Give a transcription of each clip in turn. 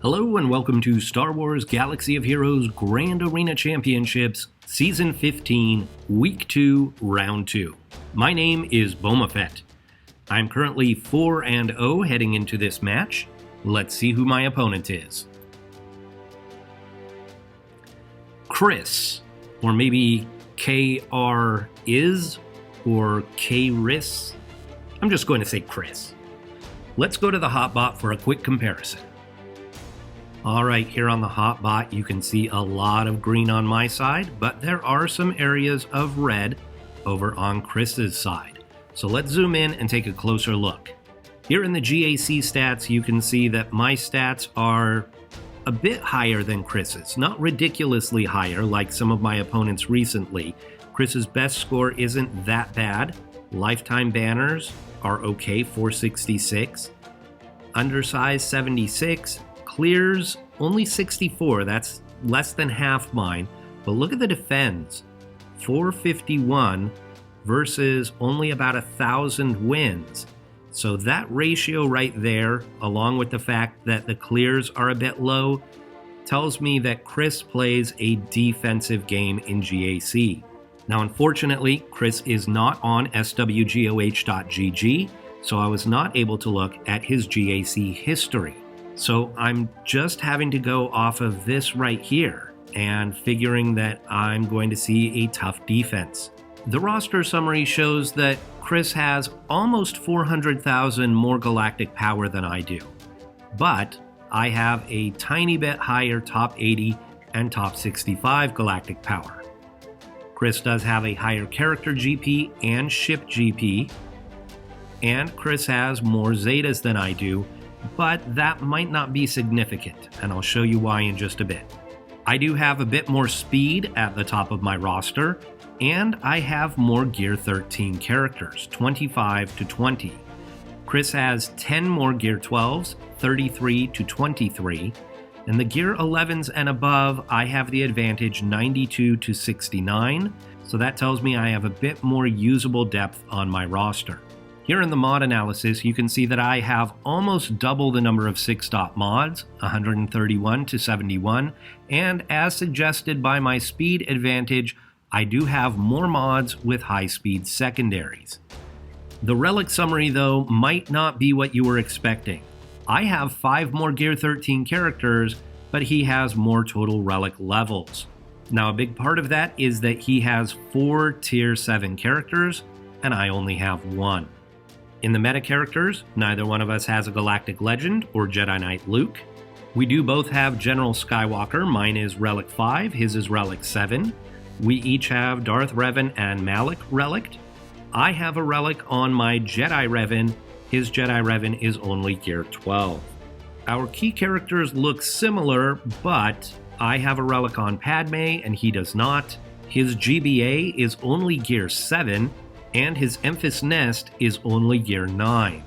Hello and welcome to Star Wars Galaxy of Heroes Grand Arena Championships, Season 15, Week 2, Round 2. My name is Boma Fett. I'm currently 4-0 heading into this match. Let's see who my opponent is. KRis, or maybe KRis, or KRis. I'm just going to say KRis. Let's go to the hotbot for a quick comparison. Alright, here on the hotbot you can see a lot of green on my side, but there are some areas of red over on KRis's side. So let's zoom in and take a closer look. Here in the GAC stats you can see that my stats are a bit higher than KRis's, not ridiculously higher like some of my opponents recently. KRis's best score isn't that bad. Lifetime banners are okay, 466. Undersized 76. Clears only 64, that's less than half mine, but look at the defends, 451 versus only about 1,000 wins. So that ratio right there, along with the fact that the clears are a bit low, tells me that KRis plays a defensive game in GAC. Now unfortunately, KRis is not on SWGOH GAC, so I was not able to look at his GAC history. So I'm just having to go off of this right here and figuring that I'm going to see a tough defense. The roster summary shows that KRis has almost 400,000 more galactic power than I do, but I have a tiny bit higher top 80 and top 65 galactic power. KRis does have a higher character GP and ship GP, and KRis has more Zetas than I do, but that might not be significant, and I'll show you why in just a bit. I do have a bit more speed at the top of my roster, and I have more Gear 13 characters, 25 to 20. KRis has 10 more Gear 12s, 33 to 23, and the Gear 11s and above, I have the advantage 92 to 69, so that tells me I have a bit more usable depth on my roster. Here in the mod analysis, you can see that I have almost double the number of 6-dot mods, 131 to 71, and as suggested by my speed advantage, I do have more mods with high-speed secondaries. The relic summary, though, might not be what you were expecting. I have 5 more Gear 13 characters, but he has more total relic levels. Now, a big part of that is that he has 4 Tier 7 characters, and I only have 1. In the meta characters, neither one of us has a Galactic Legend or Jedi Knight Luke. We do both have General Skywalker, mine is Relic 5, his is Relic 7. We each have Darth Revan and Malak Relic. I have a relic on my Jedi Revan, his Jedi Revan is only Gear 12. Our key characters look similar, but I have a relic on Padme and he does not. His GBA is only Gear 7, and his Emphas Nest is only Gear 9.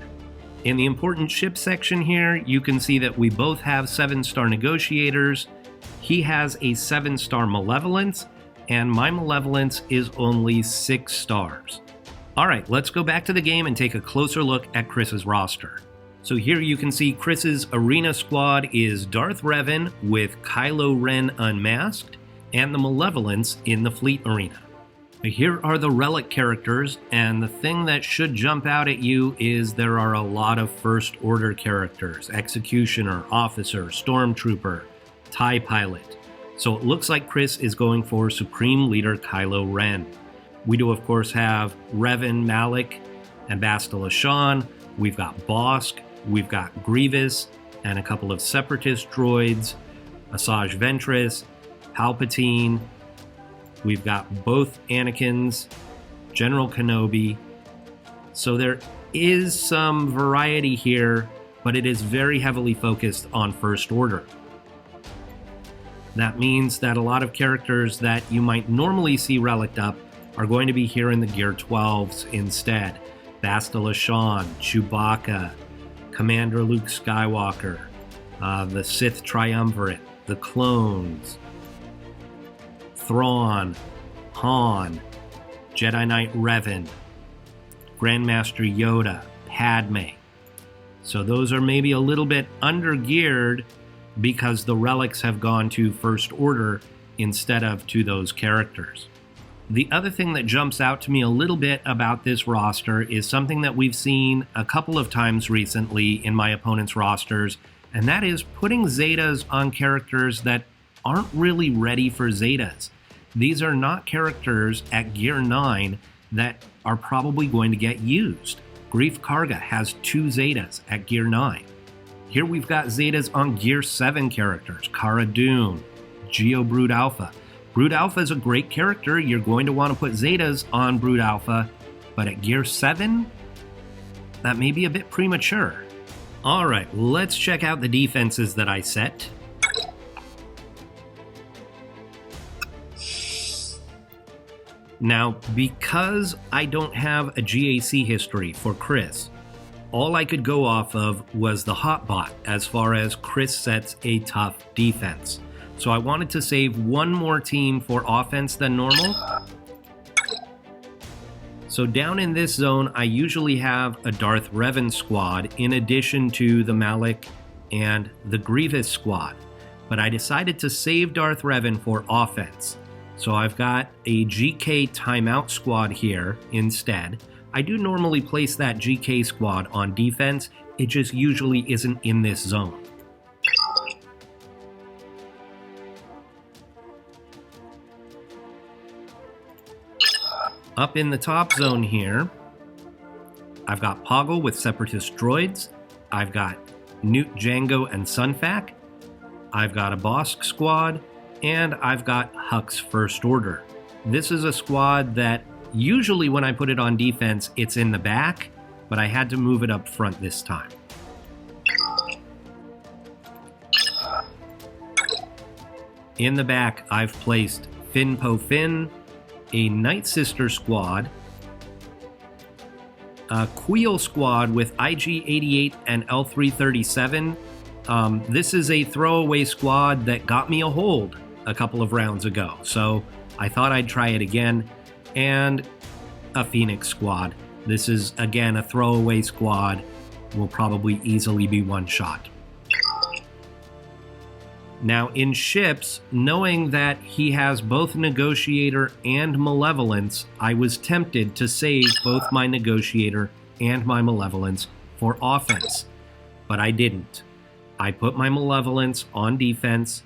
In the important ship section here, you can see that we both have 7-star negotiators. He has a 7-star malevolence, and my malevolence is only 6 stars. Alright, let's go back to the game and take a closer look at KRis's roster. So here you can see KRis's arena squad is Darth Revan with Kylo Ren unmasked, and the malevolence in the fleet arena. Here are the relic characters, and the thing that should jump out at you is there are a lot of First Order characters, Executioner, Officer, Stormtrooper, TIE Pilot. So it looks like KRis is going for Supreme Leader Kylo Ren. We do of course have Revan, Malak, and Bastila Shan. We've got Bosk, we've got Grievous, and a couple of Separatist droids, Asajj Ventress, Palpatine. We've got both Anakins, General Kenobi. So there is some variety here, but it is very heavily focused on First Order. That means that a lot of characters that you might normally see reliced up are going to be here in the Gear 12s instead. Bastila Shan, Chewbacca, Commander Luke Skywalker, the Sith Triumvirate, the Clones, Thrawn, Han, Jedi Knight Revan, Grandmaster Yoda, Padme. So those are maybe a little bit under-geared, because the relics have gone to First Order instead of to those characters. The other thing that jumps out to me a little bit about this roster is something that we've seen a couple of times recently in my opponent's rosters, and that is putting Zetas on characters that aren't really ready for Zetas. These are not characters at Gear 9 that are probably going to get used. Greef Karga has 2 Zetas at Gear 9. Here we've got Zetas on Gear 7 characters, Cara Dune, Geo Brood Alpha. Brood Alpha is a great character. You're going to want to put Zetas on Brood Alpha, but at Gear 7, that may be a bit premature. All right, let's check out the defenses that I set. Now, because I don't have a GAC history for KRis, all I could go off of was the hotbot as far as KRis sets a tough defense. So I wanted to save one more team for offense than normal. So down in this zone, I usually have a Darth Revan squad in addition to the Malak and the Grievous squad. But I decided to save Darth Revan for offense. So I've got a GK timeout squad here instead. I do normally place that GK squad on defense, it just usually isn't in this zone. Up in the top zone here, I've got Poggle with Separatist droids, I've got Newt, Jango, and Sunfac, I've got a Bosk squad, and I've got Hux First Order. This is a squad that usually when I put it on defense, it's in the back, but I had to move it up front this time. In the back, I've placed Fin Po Fin, a Night Sister squad, a Queel squad with IG-88 and L-337. This is a throwaway squad that got me a hold a couple of rounds ago, so I thought I'd try it again. And a Phoenix squad. This is, again, a throwaway squad. Will probably easily be one shot. Now, in ships, knowing that he has both Negotiator and Malevolence, I was tempted to save both my Negotiator and my Malevolence for offense, but I didn't. I put my Malevolence on defense,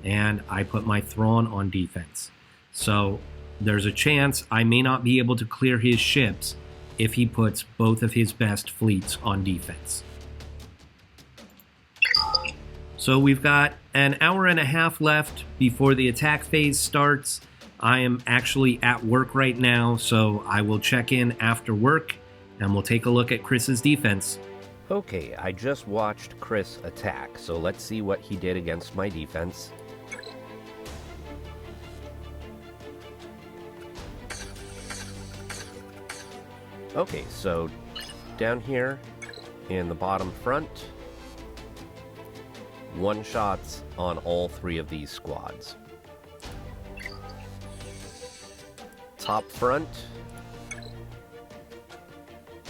and I put my Thrawn on defense. So there's a chance I may not be able to clear his ships if he puts both of his best fleets on defense. So we've got an hour and a half left before the attack phase starts. I am actually at work right now, so I will check in after work and we'll take a look at KRis's defense. Okay, I just watched KRis attack, so let's see what he did against my defense. Okay, so down here in the bottom front, one-shots on all 3 of these squads. Top front,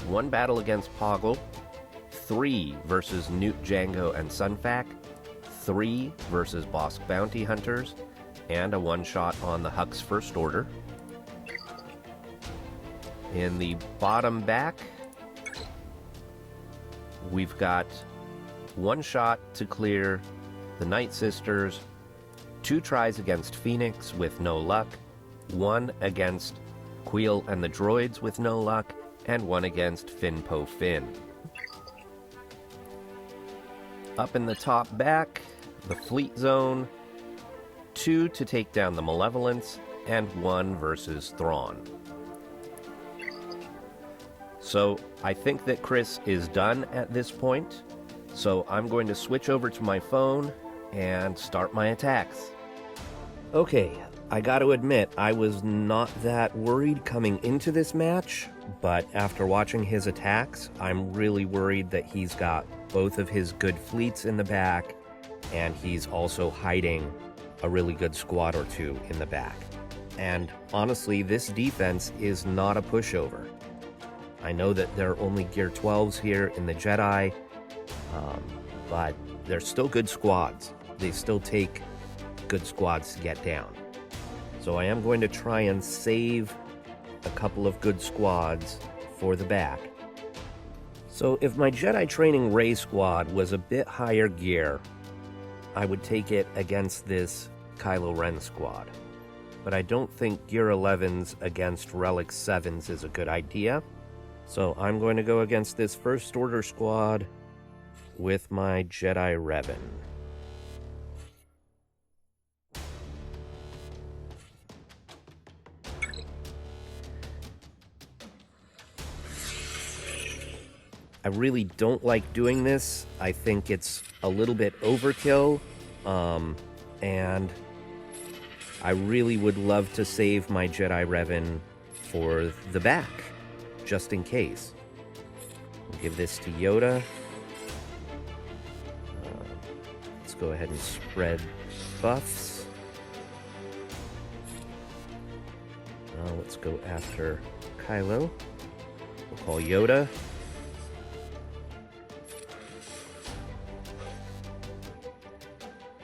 1 battle against Poggle, 3 versus Newt, Jango, and Sunfac, 3 versus Bosk Bounty Hunters, and a one-shot on the Hux First Order. In the bottom back, we've got 1 shot to clear the Night Sisters, 2 tries against Phoenix with no luck, 1 against Queel and the droids with no luck, and 1 against Fin Po Fin. Up in the top back, the fleet zone, 2 to take down the Malevolence, and 1 versus Thrawn. So I think that KRis is done at this point, so I'm going to switch over to my phone and start my attacks. Okay, I gotta admit, I was not that worried coming into this match, but after watching his attacks, I'm really worried that he's got both of his good fleets in the back, and he's also hiding a really good squad or 2 in the back. And honestly, this defense is not a pushover. I know that there are only Gear 12s here in the Jedi, but they're still good squads. they still take good squads to get down. So I am going to try and save a couple of good squads for the back. So if my Jedi Training Rey squad was a bit higher gear, I would take it against this Kylo Ren squad. But I don't think Gear 11s against Relic 7s is a good idea. So I'm going to go against this First Order squad with my Jedi Revan. I really don't like doing this. I think it's a little bit overkill, and I really would love to save my Jedi Revan for the back, just in case. We'll give this to Yoda. Let's go ahead and spread buffs. Let's go after Kylo. We'll call Yoda.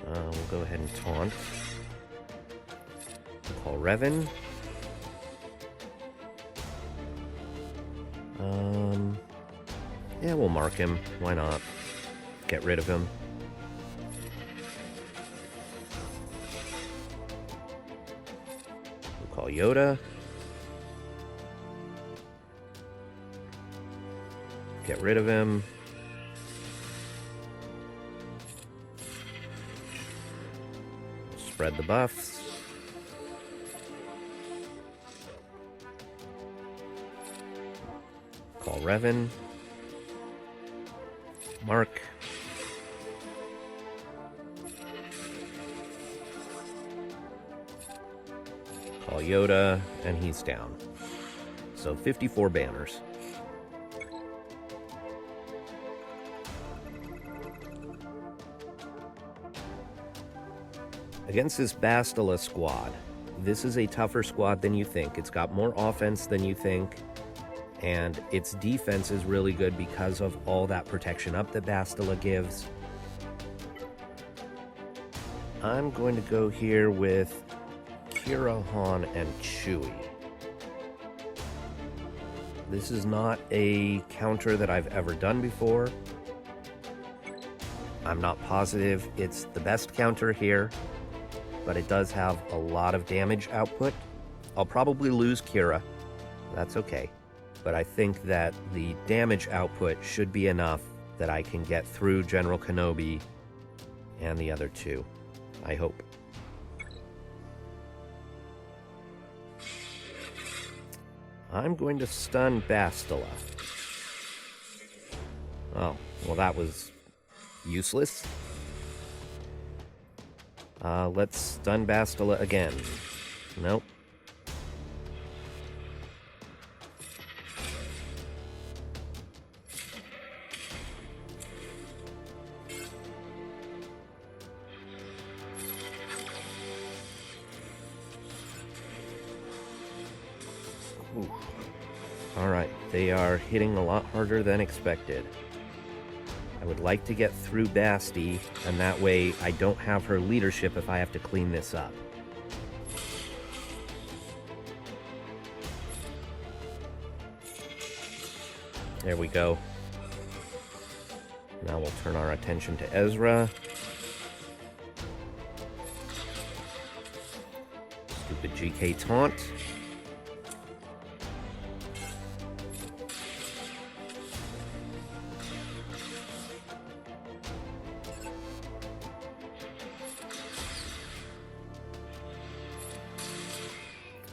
We'll go ahead and taunt. We'll call Revan. Yeah, we'll mark him. Why not? Get rid of him. We'll call Yoda. Get rid of him. Spread the buffs. Call Revan. Mark. Call Yoda, and he's down. So 54 banners. Against this Bastila squad, this is a tougher squad than you think. It's got more offense than you think, and its defense is really good because of all that protection up that Bastila gives. I'm going to go here with Kira, Han, and Chewie. This is not a counter that I've ever done before. I'm not positive it's the best counter here, but it does have a lot of damage output. I'll probably lose Kira. That's okay. But I think that the damage output should be enough that I can get through General Kenobi and the other two. I hope. I'm going to stun Bastila. Oh, well that was useless. Let's stun Bastila again. Nope. Alright, they are hitting a lot harder than expected. I would like to get through Basti, and that way I don't have her leadership if I have to clean this up. There we go. Now we'll turn our attention to Ezra. Stupid GK taunt.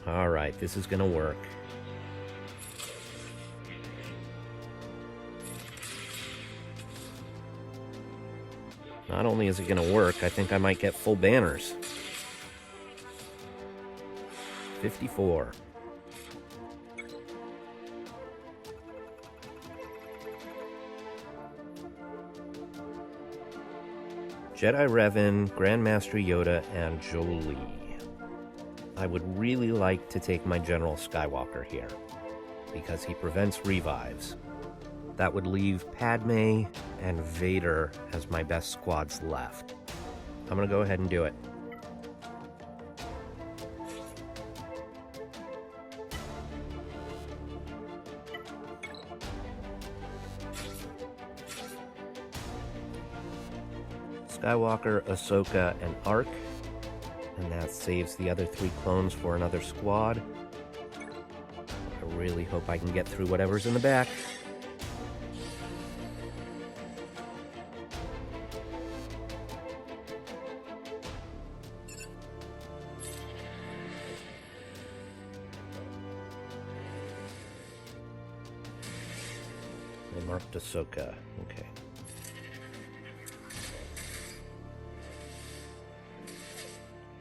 Alright, this is gonna work. Not only is it gonna work, I think I might get full banners. 54. Jedi Revan, Grandmaster Yoda, and Jolie. I would really like to take my General Skywalker here, because he prevents revives. That would leave Padme and Vader as my best squads left. I'm gonna go ahead and do it. Skywalker, Ahsoka, and Ark. And that saves the other 3 clones for another squad. I really hope I can get through whatever's in the back. I marked Ahsoka. Okay.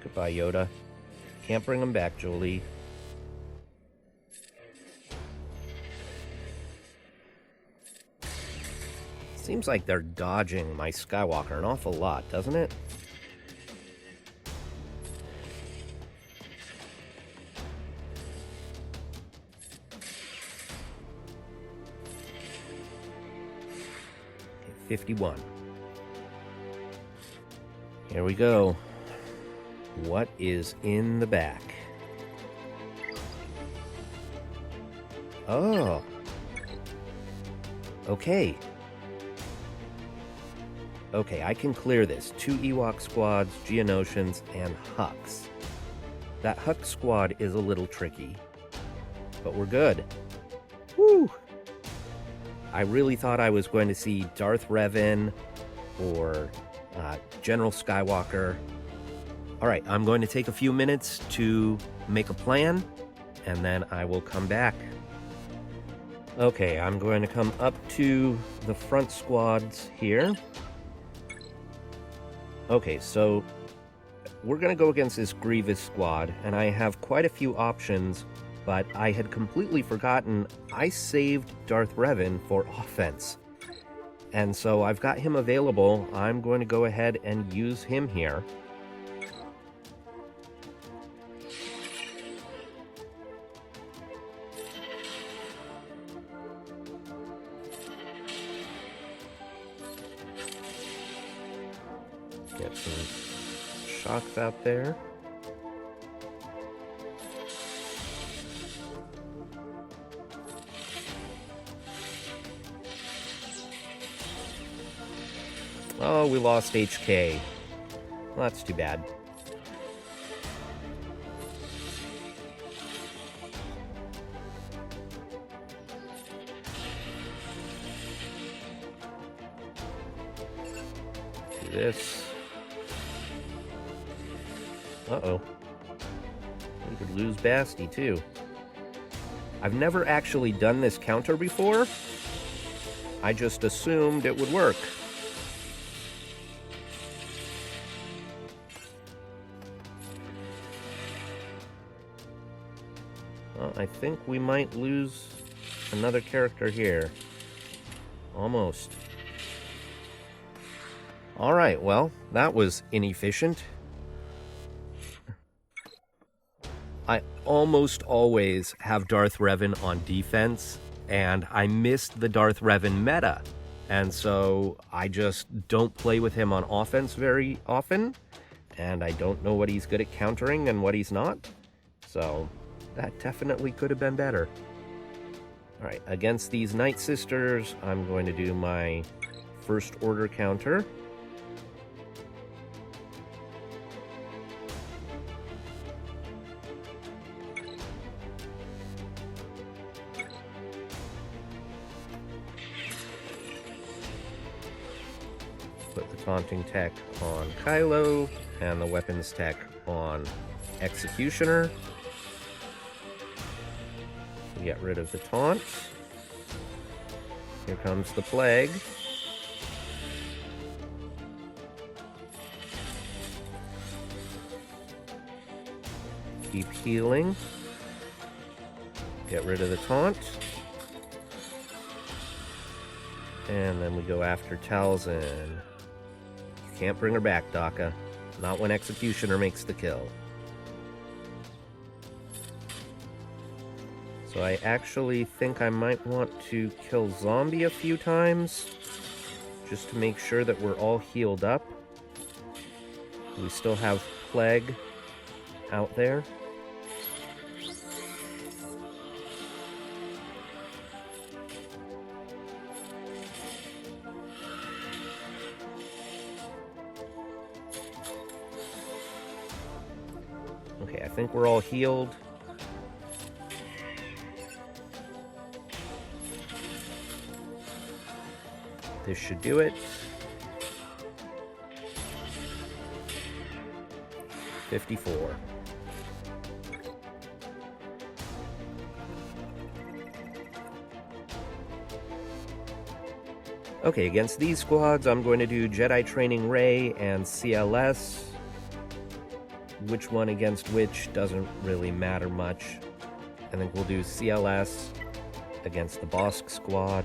Goodbye, Yoda. Can't bring him back, Jolie. Seems like they're dodging my Skywalker an awful lot, doesn't it? Okay, 51. Here we go. What is in the back? Oh. Okay. Okay, I can clear this. 2 Ewok squads, Geonosians, and Hux. That Hux squad is a little tricky, but we're good. Woo! I really thought I was going to see Darth Revan or General Skywalker. Alright, I'm going to take a few minutes to make a plan, and then I will come back. Okay, I'm going to come up to the front squads here. Okay, so we're going to go against this Grievous squad, and I have quite a few options, but I had completely forgotten I saved Darth Revan for offense. And so I've got him available. I'm going to go ahead and use him here. Get some shocks out there. Oh, we lost HK. Well, that's too bad. Do this. Uh-oh. We could lose Basti, too. I've never actually done this counter before. I just assumed it would work. Well, I think we might lose another character here. Almost. Alright, well, that was inefficient. I almost always have Darth Revan on defense, and I missed the Darth Revan meta. And so I just don't play with him on offense very often, and I don't know what he's good at countering and what he's not. So that definitely could have been better. Alright, against these Night Sisters, I'm going to do my first order counter. Put the taunting tech on Kylo and the weapons tech on Executioner. Get rid of the taunt. Here comes the plague. Keep healing. Get rid of the taunt. And then we go after Talzin. Can't bring her back, Daka. Not when Executioner makes the kill. So I actually think I might want to kill Zombie a few times, just to make sure that we're all healed up. We still have Plague out there. Okay, I think we're all healed. This should do it. 54. Okay, against these squads, I'm going to do Jedi Training Ray and CLS. Which one against which doesn't really matter much. I think we'll do CLS against the Bosk squad.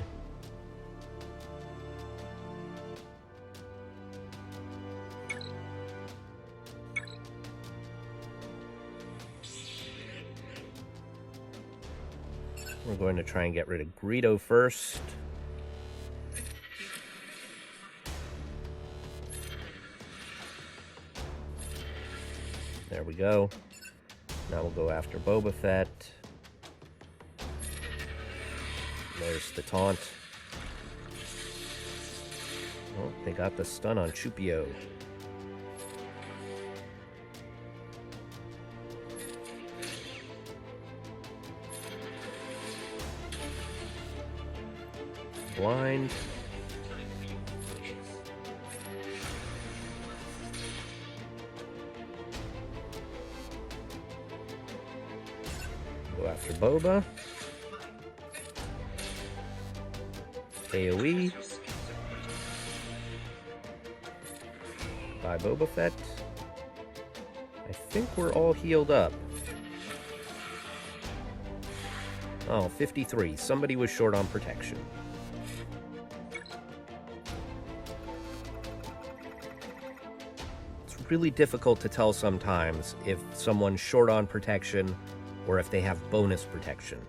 We're going to try and get rid of Greedo first. There we go. Now we'll go after Boba Fett. There's the taunt. Oh, they got the stun on Chupio. Blind. Go after Boba. AoE. By Boba Fett. I think we're all healed up. Oh, 53. Somebody was short on protection. It's really difficult to tell sometimes if someone's short on protection or if they have bonus protection.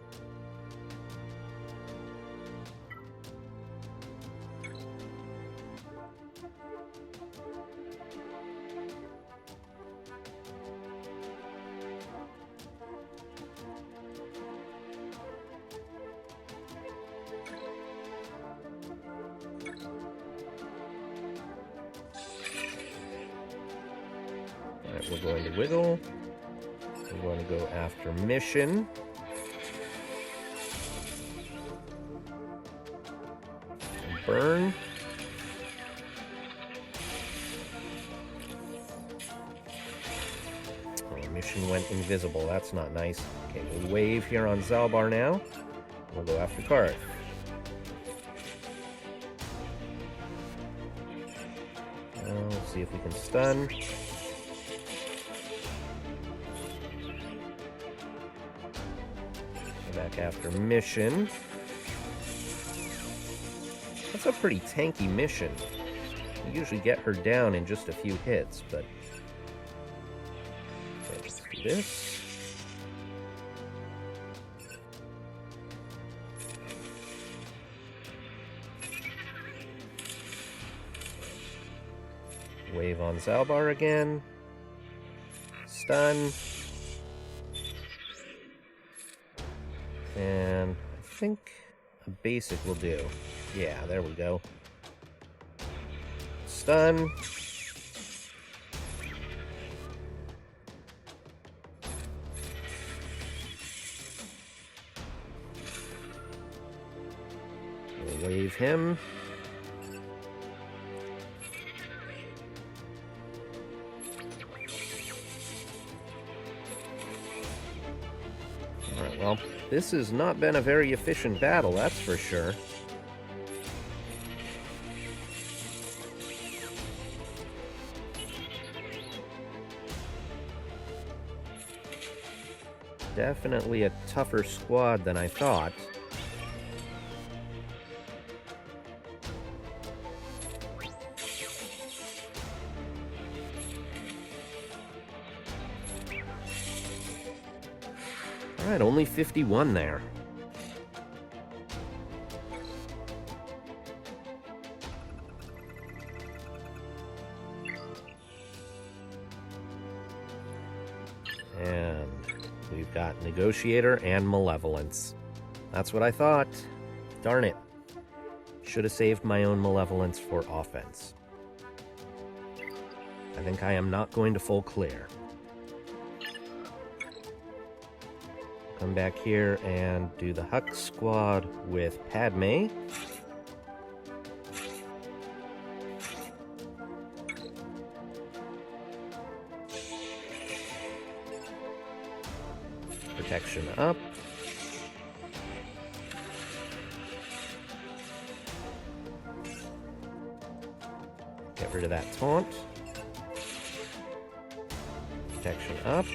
Alright, we're going to wiggle. We're going to go after mission. And burn. Oh, mission went invisible. That's not nice. Okay, we'll wave here on Zalbar now. We'll go after Karth. Let's see if we can stun. Back after mission. That's a pretty tanky mission. You usually get her down in just a few hits, but let's do this. Wave on Zalbar again. Stun. And I think a basic will do. Yeah, there we go. Stun. We'll wave him. Alright, well, this has not been a very efficient battle, that's for sure. Definitely a tougher squad than I thought. Alright, only 51 there. We've got Negotiator and Malevolence. That's what I thought. Darn it. Should have saved my own Malevolence for offense. I think I am not going to full clear. Come back here and do the Huck Squad with Padme. Protection up. Get rid of that taunt. Protection up.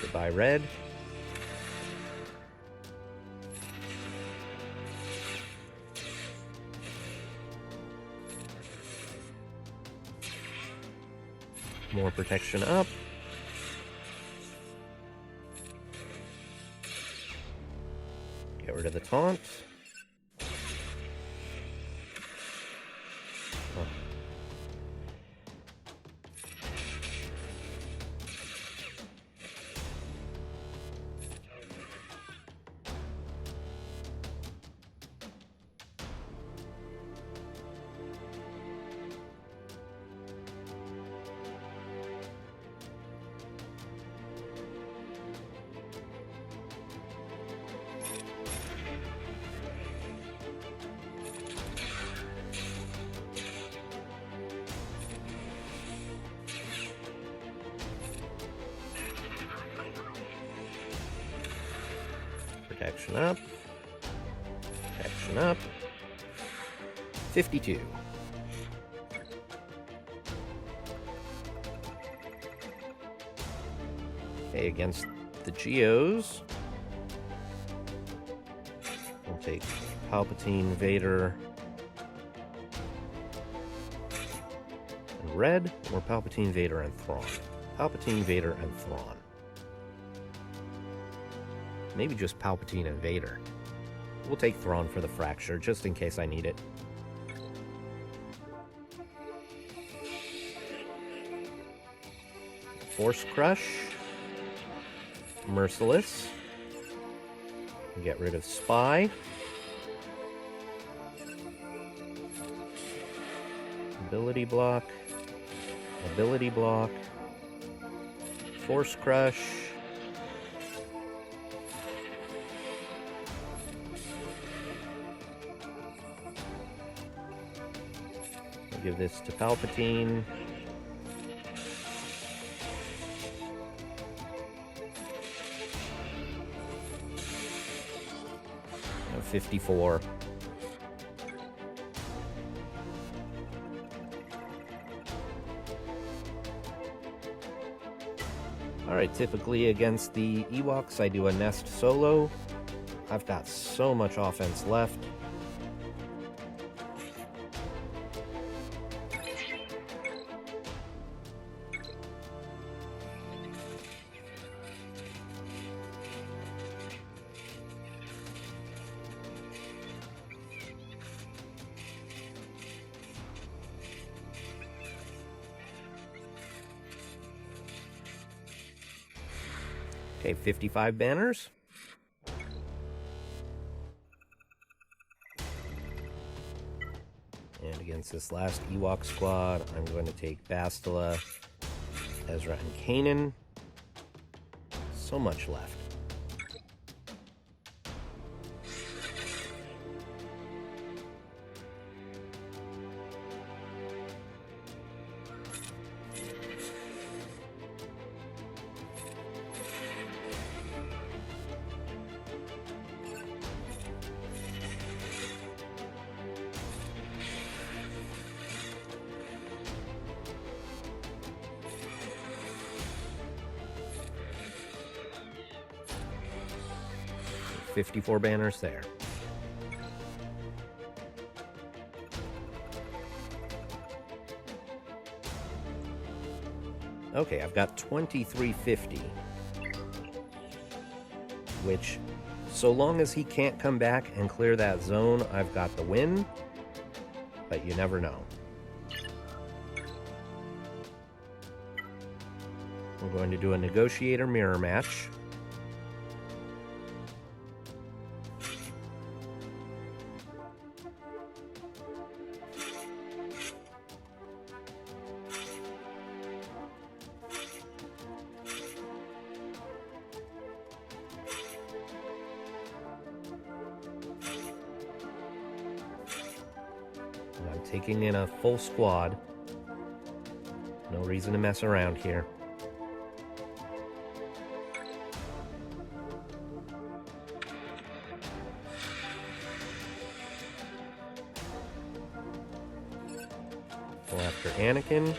Goodbye, red. More protection up. Get rid of the taunt. Oh. Protection up. Protection up. 52. Okay, against the Geos, we'll take Palpatine, Vader, and red, or Palpatine, Vader, and Thrawn. Palpatine, Vader, and Thrawn. Maybe just Palpatine and Vader. We'll take Thrawn for the fracture, just in case I need it. Force Crush. Merciless. Get rid of Spy. Ability block. Ability block. Force Crush. I'll give this to Palpatine. No, 54. Alright, typically against the Ewoks, I do a Nest solo. I've got so much offense left. Okay, 55 banners. And against this last Ewok squad, I'm going to take Bastila, Ezra, and Kanan. So much left. .54 banners there. Okay, I've got 2350. Which, so long as he can't come back and clear that zone, I've got the win. But you never know. We're going to do a negotiator mirror match. And I'm taking in a full squad. No reason to mess around here. Go after Anakin.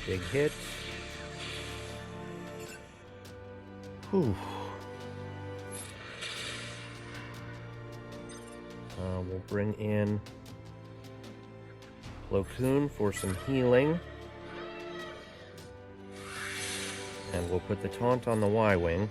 Big hit. Whew. We'll bring in Plo Koon for some healing. And we'll put the taunt on the Y-Wing.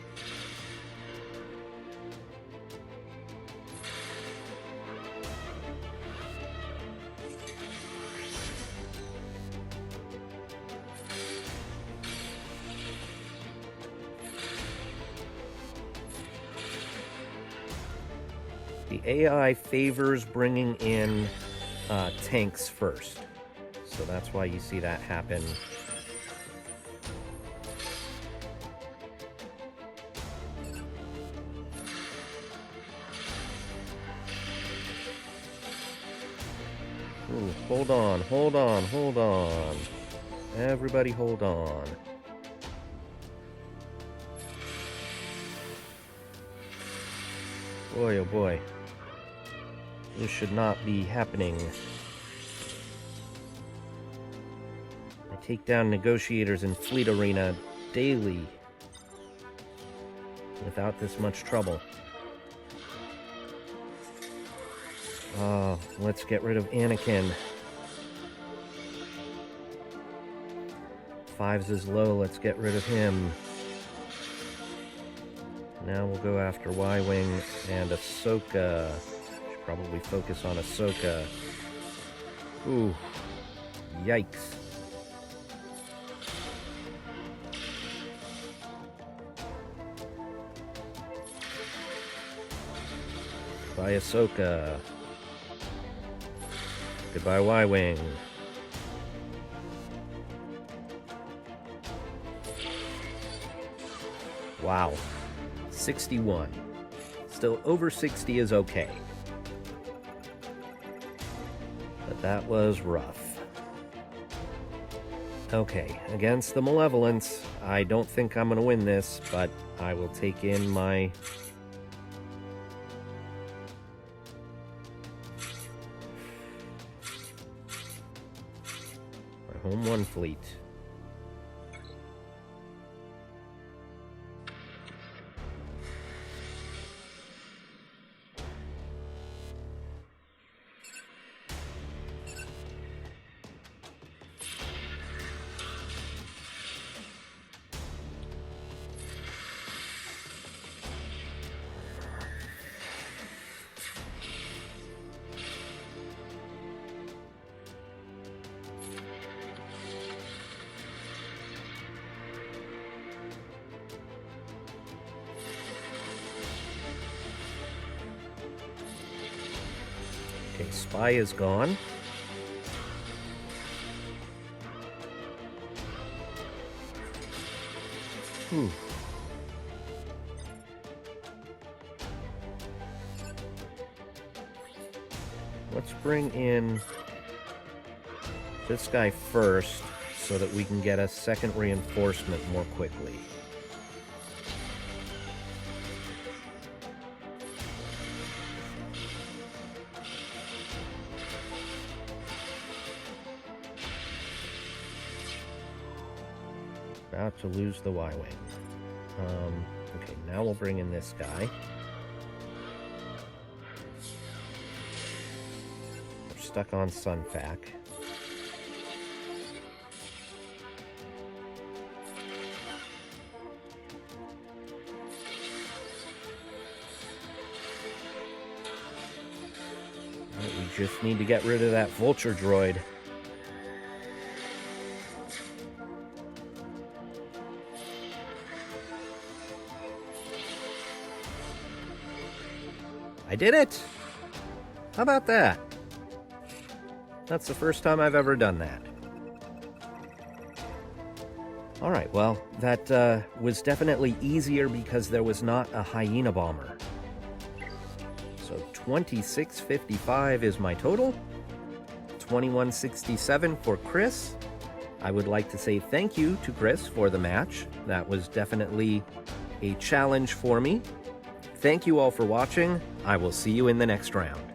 The AI favors bringing in tanks first, so that's why you see that happen. Ooh, hold on, hold on, hold on. Everybody hold on. Boy, oh boy. This should not be happening. I take down negotiators in Fleet Arena daily without this much trouble. Let's get rid of Anakin. 5's is low, let's get rid of him. Now we'll go after Y-Wing and Ahsoka. Should probably focus on Ahsoka. Ooh. Yikes. Goodbye, Ahsoka. Goodbye, Y-Wing. Wow. 61. Still, over 60 is okay. But that was rough. Okay, against the Malevolence, I don't think I'm going to win this, but I will take in my Home 1 fleet. Okay, Spy is gone. Let's bring in this guy first so that we can get a second reinforcement more quickly. to lose the Y-Wing. Okay, now we'll bring in this guy. We're stuck on Sunfac. We just need to get rid of that vulture droid. I did it! How about that? That's the first time I've ever done that. Alright, well, that was definitely easier because there was not a hyena bomber. So 2655 is my total. 2167 for KRis. I would like to say thank you to KRis for the match. That was definitely a challenge for me. Thank you all for watching. I will see you in the next round.